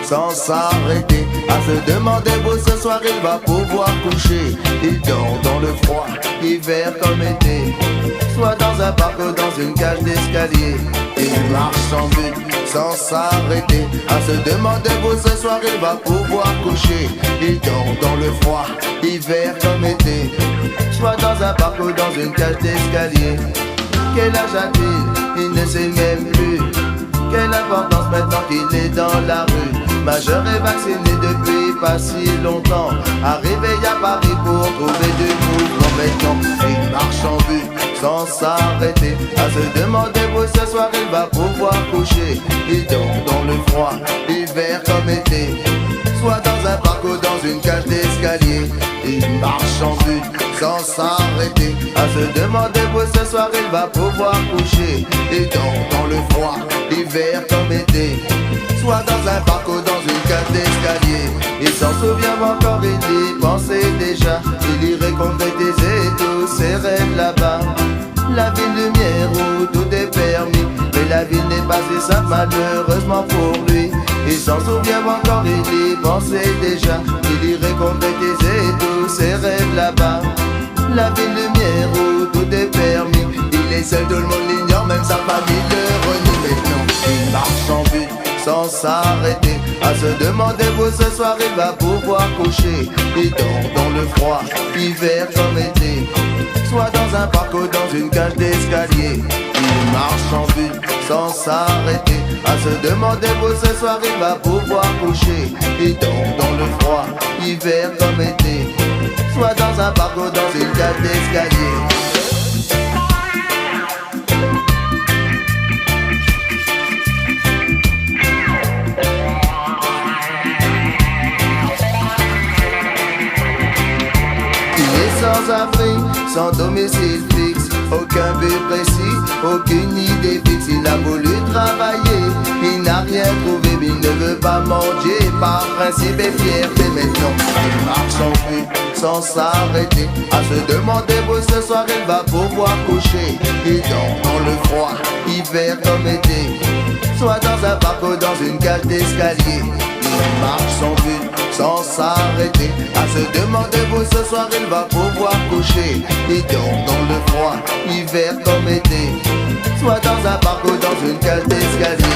sans s'arrêter. À se demander où ce soir il va pouvoir coucher. Il dort dans le froid, hiver comme été, soit dans un parc ou dans une cage d'escalier. Il marche sans but, sans s'arrêter. À se demander où ce soir il va pouvoir coucher. Il dort dans le froid, hiver comme été, soit dans un parc ou dans une cage d'escalier. Quel âge a-t-il? Il ne sait même plus. Quelle importance maintenant qu'il est dans la rue. Majeur et vacciné depuis pas si longtemps. Arrivé à Paris pour trouver du mouvement. Maintenant il marche en but sans s'arrêter. À se demander où ce soir il va pouvoir coucher. Il dort dans le froid, hiver comme été, soit dans un parc ou dans une cage d'escalier. Il marche en but sans s'arrêter. À se demander où ce soir il va pouvoir coucher. Il dort dans le froid, hiver comme été, soit dans un parc ou dans une cage d'escalier. Il s'en souvient encore, il y pensait déjà. Il irait concrétiser tous ses rêves là-bas. La ville lumière où tout est permis, mais la ville n'est pas si simple malheureusement pour lui. Il s'en souvient encore, il y pensait déjà. Il irait concrétiser tous ses rêves là-bas. La ville lumière où tout est permis. Il est seul, tout le monde l'ignore, même sa famille le renie. Maintenant il marche en but sans s'arrêter. À se demander où ce soir il va pouvoir coucher. Il dort dans le froid, hiver comme été, soit dans un parc ou dans une cage d'escalier. Il marche en but sans s'arrêter. À se demander où ce soir il va pouvoir coucher. Il dort dans le froid, hiver comme été, soit dans un parc ou dans une cage d'escalier. Sans abri, sans domicile fixe, aucun but précis, aucune idée fixe. Il a voulu travailler, il n'a rien trouvé, mais il ne veut pas manger par principe et fierté. Maintenant il marche sans but, sans s'arrêter. À se demander où ce soir il va pouvoir coucher. Il dort dans le froid, hiver comme été, soit dans un parc ou dans une cage d'escalier. Il marche sans but, sans s'arrêter. À se demander où ce soir il va pouvoir coucher. Il dort dans le froid, hiver comme été, soit dans un parc ou dans une cage d'escalier.